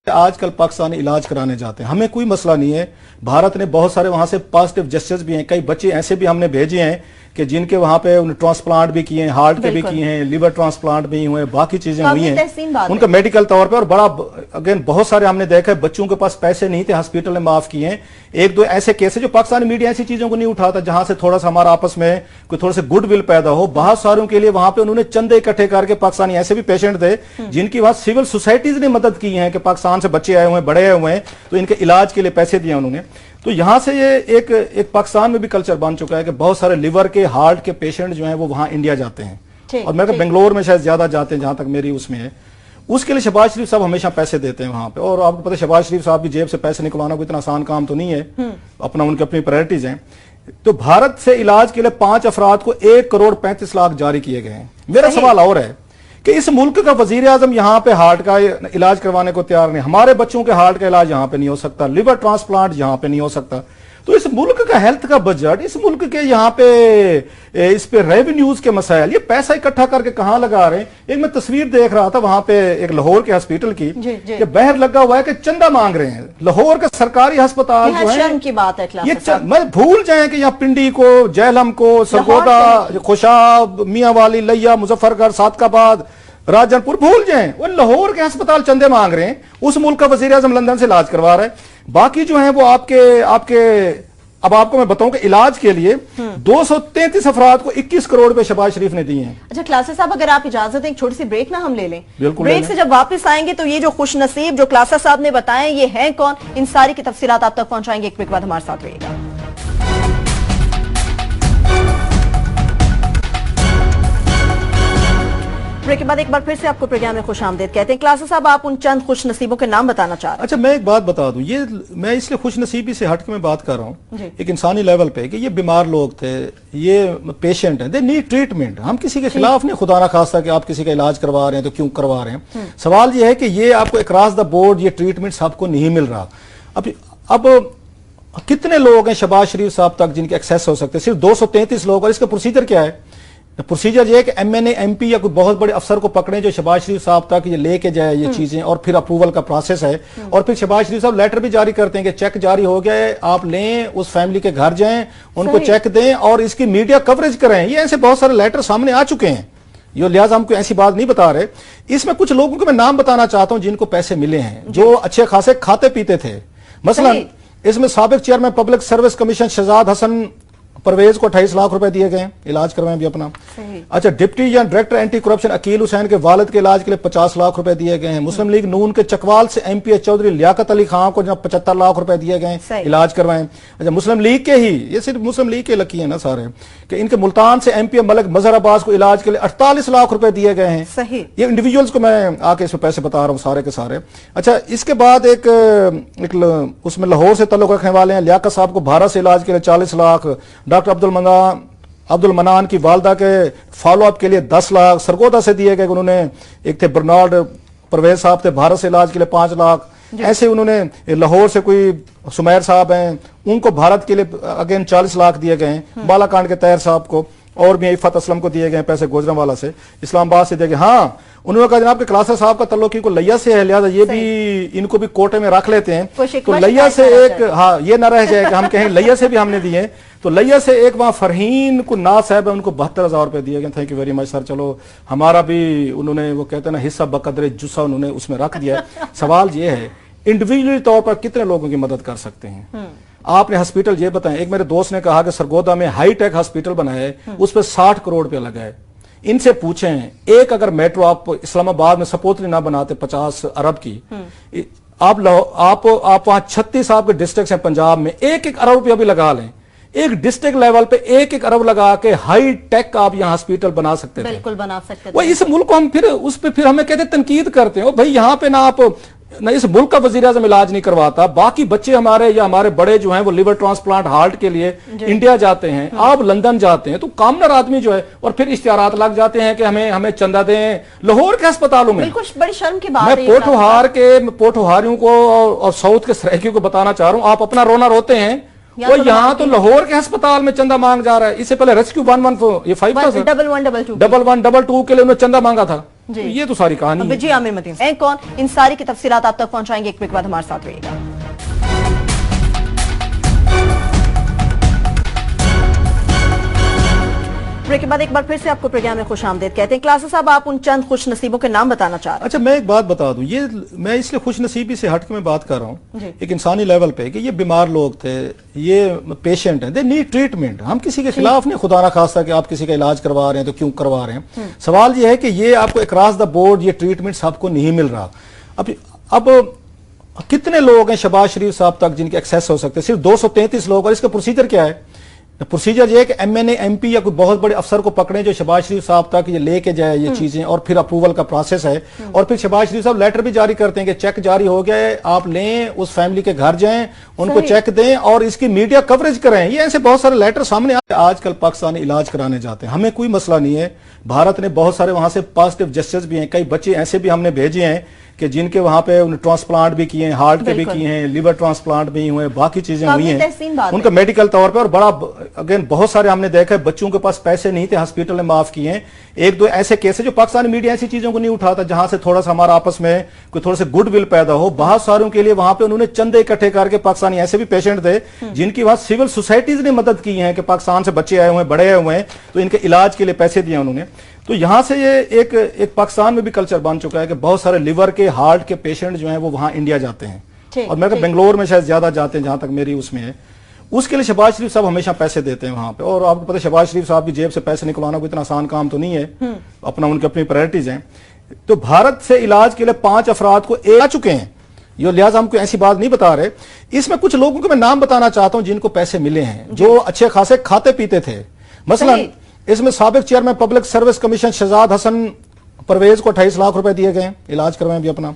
आजकल पाकिस्तानी इलाज कराने जाते हैं, हमें कोई मसला नहीं है। भारत ने बहुत सारे वहां से पॉजिटिव जेस्चर्स भी हैं, कई बच्चे ऐसे भी हमने भेजे हैं कि जिनके वहां पे उन्हें ट्रांसप्लांट भी किए हैं, हार्ट के भी किए हैं, लिवर ट्रांसप्लांट भी हुए, बाकी चीजें हुई हैं उनका मेडिकल तौर पे। और बड़ा अगेन बहुत सारे हमने देखा है बच्चों के पास पैसे नहीं थे, हॉस्पिटल ने माफ किए हैं। एक दो ऐसे केस है जो पाकिस्तानी मीडिया ऐसी चीजों को नहीं उठाता जहां से थोड़ा सा हमारा आपस में कोई थोड़ा सा गुडविल पैदा हो। बहुत सारों के लिए वहां पे उन्होंने चंदे इकट्ठे करके, पाकिस्तानी ऐसे भी पेशेंट थे जिनकी वहां सिविल सोसाइटीज ने मदद की है कि पाकिस्तान से बच्चे आए हुए हैं, बड़े आए हुए हैं, तो इनके इलाज के लिए पैसे दिए उन्होंने। तो यहां से ये एक पाकिस्तान में भी कल्चर बन चुका है कि बहुत सारे लिवर के, हार्ट के पेशेंट जो हैं वो वहां इंडिया जाते हैं, और मैं बेंगलोर में शायद ज्यादा जाते हैं जहां तक मेरी उसमें है। उसके लिए शहबाज शरीफ साहब हमेशा पैसे देते हैं वहां पे, और आपको पता है शहबाज शरीफ साहब की जेब से पैसे निकलवाना कोई इतना आसान काम तो नहीं है, अपना उनकी अपनी प्रायोरिटीज हैं। तो भारत से इलाज के लिए 5 अफराद को 1,35,00,000 जारी किए गए हैं। मेरा सवाल और है कि इस मुल्क का वजीर आजम यहाँ पे हार्ट का इलाज करवाने को तैयार नहीं, हमारे बच्चों के हार्ट का इलाज यहाँ पे नहीं हो सकता, लिवर ट्रांसप्लांट यहाँ पे नहीं हो सकता। तो इस मुल्क का हेल्थ का बजट, इस मुल्क के यहाँ पे इस पे रेवेन्यूज के मसाइल, ये पैसा इकट्ठा करके कहाँ लगा रहे हैं। एक मैं तस्वीर देख रहा था वहां पे एक लाहौर के हॉस्पिटल की, कि बाहर लगा हुआ है कि चंदा मांग रहे हैं। लाहौर का सरकारी अस्पताल जो है, शर्म की बात है ये मैं भूल जाए कि यहाँ पिंडी को, जेहलम को, सरगोदा, खुशाब, मियाँ वाली, लिया, मुजफ्फरगढ़, सादकाबाद, राजनपुर भूल जाएं, वो लाहौर के अस्पताल चंदे मांग रहे हैं। उस मुल्क का वजीर आजम लंदन से इलाज करवा रहा है, बाकी जो है वो आपके अब आपको मैं बताऊं कि इलाज के लिए 233 अफराद को 21 करोड़ रुपए शहबाज शरीफ ने दिए हैं। अच्छा क्लासेस साहब, अगर आप इजाजत दें एक छोटी सी ब्रेक ना हम ले लें। ब्रेक से जब वापस आएंगे तो ये जो खुश नसीब जो क्लासेस साहब ने बताए ये हैं कौन, इन सारी की तफसीलात आप तक पहुंचाएंगे। एक ब्रेक बाद हमारे साथ रहिएगा। ब्रेक के बाद एक बार फिर से आपको प्रोग्राम में खुश आमदेद कहते हैं। क्लासेस साहब, आप उन चंद खुश नसीबों के नाम बताना चाह रहे हैं। अच्छा, मैं एक बात बता दूं, ये मैं इसलिए खुश नसीबी से हट के मैं बात कर रहा हूं एक इंसानी लेवल पे, कि ये बीमार लोग थे, ये पेशेंट हैं, दे नीड ट्रीटमेंट। हम किसी के खिलाफ नहीं, खुदा ना खास्ता कि आप किसी का इलाज करवा रहे हैं तो क्यों करवा रहे हैं। सवाल ये है कि ये आपको अक्रॉस द बोर्ड ये ट्रीटमेंट सबको नहीं मिल रहा। अब कितने लोग हैं शहबाज शरीफ साहब तक जिनके एक्सेस हो सकते हैं? सिर्फ 233 लोग। और इसका प्रोसीजर क्या है? प्रोसीजर ये है कि एमएनए, एमपी या कोई बहुत बड़े अफसर को पकड़े जो शहबाज शरीफ साहब तक ये लेके जाए ये चीजें, और फिर अप्रूवल का प्रोसेस है। और फिर शहबाज शरीफ साहब लेटर भी जारी करते हैं कि चेक जारी हो गया है, आप लें, उस फैमिली के घर जाएं, उनको चेक दें और इसकी मीडिया कवरेज करें। ये ऐसे बहुत सारे लेटर सामने आ चुके हैं, ये लिहाजा हमको ऐसी बात नहीं बता रहे। इसमें कुछ लोगों को मैं नाम बताना चाहता हूं जिनको पैसे मिले हैं, जो अच्छे खासे खाते पीते थे। मसलन इसमें साबिक chairman public service commission Shahzad Hasan Parvez को 28 लाख रुपए दिए गए, इलाज करवाएं भी अपना। अच्छा, डिप्टी या director anti corruption Aqeel Hussain के वालिद के इलाज के लिए 50 लाख रुपए दिए गए हैं। मुस्लिम लीग नून के चकवाल से एमपी चौधरी लियाकत अली खान को 75 लाख रुपए दिए गए, इलाज करवाएं। अच्छा, मुस्लिम लीग के ही, ये सिर्फ मुस्लिम लीग के लकी है ना सारे, कि इनके मुल्तान से एमपी मलिक मजहर अब्बास को इलाज के लिए 48 लाख रुपए दिए गए हैं। सही, ये इंडिविजुअल्स को मैं आके इसमें पैसे बता रहा हूँ सारे के सारे। अच्छा, इसके बाद एक उसमें लाहौर से ताल्लुक रखने वाले हैं, लियाकत साहब को भारत से इलाज के लिए 40 लाख, डॉक्टर अब्दुल मनान की वालदा के फॉलोअप के लिए 10 लाख सरगोदा से दिए गए। उन्होंने एक थे बर्नार्ड परवेज साहब थे, भारत से इलाज के लिए 5 लाख। ऐसे उन्होंने लाहौर से कोई सुमैर साहब हैं, उनको भारत के लिए अगेन 40 लाख दिए गए हैं। बालाकांड के तैर साहब को और भी इफ़त असलम को दिए गए पैसे, गुजरांवाला से, इस्लामाबाद से दिए गए। हाँ, उन्होंने कहा जनाब के क्लासेस साहब का तल्लुक को लिया से है, लिहाजा ये भी इनको भी कोटे में रख लेते हैं। तो लिया से एक, हाँ, ये ना रह जाए कि हम कहें लिया से भी हमने दिए। तो लिया से एक वहां फरहीन को ना साहब है, उनको 72,000 रुपए दिए गए। Thank you very much sir. चलो हमारा भी उन्होंने, वो कहते हैं ना, हिस्सा बकदरे जुस्सा उन्होंने उसमें रख दिया। सवाल ये है इंडिविजुअली तौर पर कितने लोगों की मदद कर सकते हैं? आपने हॉस्पिटल ये बताएं, एक मेरे दोस्त ने कहा कि सरगोदा में हाईटेक हॉस्पिटल बनाया है, उस पर 60 करोड़ रुपया लगा है। इनसे पूछें, एक अगर मेट्रो आप इस्लामाबाद में सपोतरी ना बनाते 50 अरब की, आप वहां 36 आपके डिस्ट्रिक्ट हैं पंजाब में, 1-1 अरब रुपया भी लगा लें, एक डिस्ट्रिक्ट लेवल पे 1-1 अरब लगा के हाई टेक आप यहाँ हॉस्पिटल बना सकते थे। बिल्कुल बना सकते थे। वो इस मुल्क को हम फिर उस पे फिर हमें कहते तनकीद करते हैं, भाई यहाँ पे ना आप ना इस मुल्क का वजीर आज़म इलाज नहीं करवाता, बाकी बच्चे हमारे या हमारे बड़े जो हैं वो लिवर ट्रांसप्लांट हार्ट के लिए इंडिया जाते हैं, आप लंदन जाते हैं, तो कामनर आदमी जो है, और फिर इश्तिहारात लग जाते हैं कि हमें चंदा दें। लाहौर के अस्पतालों में बड़ी शर्म की बात है। मैं पोठोहारियों को और साउथ के सराइकियों को बताना चाह रहा हूँ, आप अपना रोना रोते हैं, वो यहाँ तो लाहौर के अस्पताल में चंदा मांग जा रहा है। इससे पहले रेस्क्यू 114 ये 5 था, 1112 1112 के लिए उन्होंने चंदा मांगा था। जी। तो ये तो सारी कहानी है। जी आमिर मतीन है कौन, इन सारी की तफसीलात आप तक पहुंचाएंगे। एक ब्रेक बाद हमारे साथ रहिएगा। ब्रेक के बाद एक बार फिर से आपको प्रोग्राम में खुशामदीद कहते हैं। क्लासेस साहब, आप उन चंद खुश नसीबों के नाम बताना चाह रहे हैं। अच्छा, मैं एक बात बता दूं, ये मैं इसलिए खुश नसीबी से हटकर मैं बात कर रहा हूँ एक इंसानी लेवल पे कि ये बीमार लोग थे, ये पेशेंट हैं, दे नीड ट्रीटमेंट। हम किसी के खिलाफ नहीं, खुदा ना खास्ता कि आप किसी का इलाज करवा रहे हैं तो क्यों करवा रहे हैं। सवाल ये है कि ये आपको अक्रॉस द बोर्ड ये ट्रीटमेंट सबको नहीं मिल रहा। अब कितने लोग हैं शहबाज शरीफ साहब तक जिनके एक्सेस हो सकते हैं? सिर्फ 233 लोग। और इसका प्रोसीजर क्या है? प्रोसीजर ये है कि एमएनए एमपी या कोई बहुत बड़े अफसर को पकड़े जो शहबाज शरीफ साहब तक ये लेके जाए ये चीजें, और फिर अप्रूवल का प्रोसेस है। और फिर शहबाज शरीफ साहब लेटर भी जारी करते हैं कि चेक जारी हो गया है, आप लें, उस फैमिली के घर जाएं, उनको चेक दें और इसकी मीडिया कवरेज करें। ये ऐसे बहुत सारे लेटर सामने आजकल पाकिस्तानी इलाज कराने जाते हैं, हमें कोई मसला नहीं है। भारत ने बहुत सारे वहां से पॉजिटिव जेस्चर्स भी हैं, कई बच्चे ऐसे भी हमने भेजे हैं कि जिनके वहां पे उन्हें ट्रांसप्लांट भी किए हैं, हार्ट के भी किए हैं, लिवर ट्रांसप्लांट भी हुए, बाकी चीजें हुई हैं उनका मेडिकल तौर पे। और बड़ा अगेन बहुत सारे हमने देखा है बच्चों के पास पैसे नहीं थे, हॉस्पिटल ने माफ किए हैं। एक दो ऐसे केस है जो पाकिस्तानी मीडिया ऐसी चीजों को नहीं उठाता जहां से थोड़ा सा हमारा आपस में कोई थोड़ा सा गुडविल पैदा हो। बहुत सारों के लिए वहां पे उन्होंने चंदे इकट्ठे करके, पाकिस्तानी ऐसे भी पेशेंट थे जिनकी वहां सिविल सोसाइटीज ने मदद की है कि पाकिस्तान से बच्चे आए हुए हैं, बड़े आए हुए हैं, तो इनके इलाज के लिए पैसे दिए उन्होंने। तो यहां से ये एक पाकिस्तान में भी कल्चर बन चुका है कि बहुत सारे लिवर के, हार्ट के पेशेंट जो हैं वो वहां इंडिया जाते हैं, और मेरे बेंगलोर में शायद ज्यादा जाते हैं जहां तक मेरी उसमें है। उसके लिए शहबाज शरीफ साहब हमेशा पैसे देते हैं वहां पे। और आपको पता है शहबाज शरीफ साहब की जेब से पैसे निकलवाना कोई इतना आसान काम तो नहीं है, अपना उनकी अपनी प्रायोरिटीज हैं। तो भारत से इलाज के लिए 5 अफराद को आ चुके हैं, ये लिहाजा हम कोई ऐसी बात नहीं बता रहे। इसमें कुछ लोगों को मैं नाम बताना चाहता हूं जिनको पैसे मिले हैं, जो अच्छे खासे खाते पीते थे। मसलन इसमें साबिक chairman public service commission Shahzad Hasan Parvez को 28 लाख रुपए दिए गए, इलाज करवाएं भी अपना।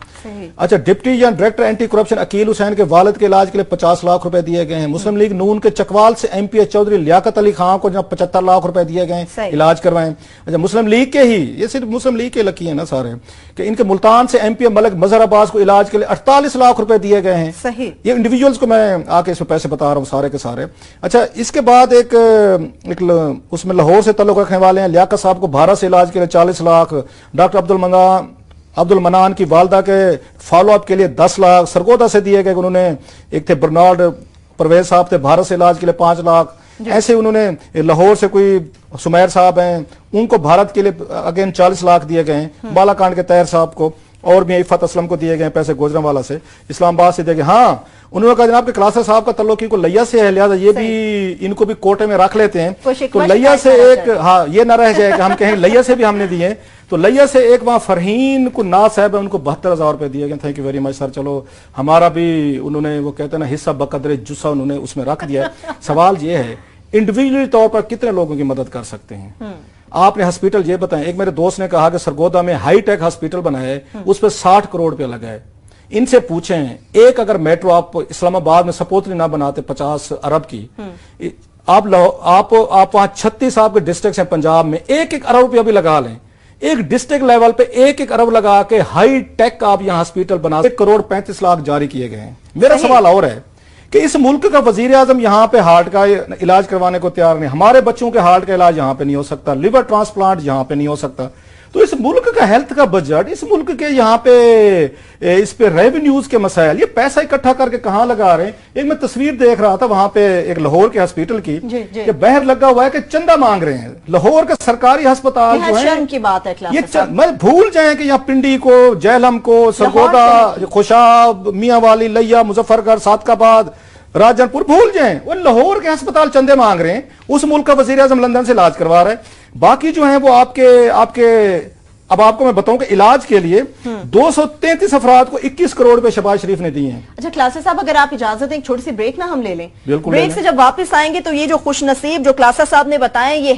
अच्छा, डिप्टी या director anti corruption Aqeel Hussain के वालिद के इलाज के लिए 50 लाख रुपए दिए गए हैं। मुस्लिम लीग नून के चकवाल से एमपी चौधरी लियाकत अली खान को 75 लाख रुपए दिए गए, इलाज करवाएं। अच्छा, मुस्लिम लीग के ही, ये सिर्फ मुस्लिम लीग के लकी है ना सारे, कि इनके मुल्तान से एमपी मलिक मजहर अब्बास को इलाज के लिए 48 लाख रुपए दिए गए हैं। सही, ये इंडिविजुअल्स को मैं आके इसमें पैसे बता रहा हूँ सारे के सारे। अच्छा, इसके बाद एक उसमें लाहौर से तल्लुक रखने वाले हैं लियाकत साहब को भारत से इलाज के लिए 40 लाख, डॉक्टर अब्दुल मनान की वालदा के फॉलोअप के लिए 10 लाख सरगोदा से दिए गए। उन्होंने एक थे बर्नार्ड परवेज साहब थे, भारत से इलाज के लिए 5 लाख। ऐसे उन्होंने लाहौर से कोई सुमैर साहब हैं, उनको भारत के लिए अगेन 40 लाख दिए गए हैं। बालाकांड के तैर साहब को और भी इफ़त असलम को दिए गए पैसे, गुजरांवाला से, इस्लामाबाद से दिए गए। हाँ, उन्होंने कहा जनाब के क्लासेस साहब का तल्लुक को लैया से है, लिहाजा ये भी इनको भी कोटे में रख लेते हैं। तो लैया से एक, हाँ, ये ना रह जाए कि हम कहें लैया से भी हमने दिए। तो लैया से एक वहां फरहीन को ना साहब है, उनको 72,000 रुपए दिए गए। Thank you very much sir. चलो हमारा भी उन्होंने, वो कहते हैं ना, हिस्सा बकदरे जुस्सा उन्होंने उसमें रख दिया। सवाल ये है इंडिविजुअली तौर पर कितने लोगों की मदद कर सकते हैं? आपने हॉस्पिटल ये बताएं, एक मेरे दोस्त ने कहा कि सरगोदा में हाईटेक हॉस्पिटल बना है, उस पर 60 करोड़ रुपया लगा है। इनसे पूछें, एक अगर मेट्रो आप इस्लामाबाद में सपोतली ना बनाते 50 अरब की, आप वहां 36 आपके डिस्ट्रिक्ट हैं पंजाब में, 1-1 अरब रुपया भी लगा लें, एक डिस्ट्रिक्ट लेवल पे 1-1 अरब लगा के हाई टेक आप यहां हॉस्पिटल बना, 1 करोड़ 35 लाख जारी किए गए हैं। मेरा सवाल और है कि इस मुल्क का वजीर आजम यहां पे हार्ट का इलाज करवाने को तैयार नहीं, हमारे बच्चों के हार्ट का इलाज यहां पे नहीं हो सकता, लिवर ट्रांसप्लांट यहां पे नहीं हो सकता। तो इस मुल्क का हेल्थ का बजट, इस मुल्क के यहाँ पे इस पे रेवेन्यूज के मसाइल, ये पैसा इकट्ठा करके कहाँ लगा रहे हैं? एक मैं तस्वीर देख रहा था वहां पे एक लाहौर के हॉस्पिटल की, कि बाहर लगा हुआ है कि चंदा मांग रहे हैं। लाहौर के सरकारी अस्पताल जो है, शर्म की बात है ये मैं भूल जाए कि यहाँ पिंडी को, जहलम को, सरगोदा, खुशाब, मियांवाली, लैया, मुजफ्फरगढ़, सादकाबाद, राजनपुर भूल जाएं, वो लाहौर के अस्पताल चंदे मांग रहे हैं। उस मुल्क का वजीर आजम लंदन से इलाज करवा रहा है। बाकी जो है वो आपके अब आपको मैं बताऊं कि इलाज के लिए 233 अफराद को 21 करोड़ रुपए शहबाज शरीफ ने दिए हैं। अच्छा क्लासेस साहब, अगर आप इजाजत दें, एक छोटी सी ब्रेक ना हम ले लें। बिल्कुल, ब्रेक से जब वापस आएंगे तो ये जो खुश नसीब जो क्लासेस साहब ने बताए ये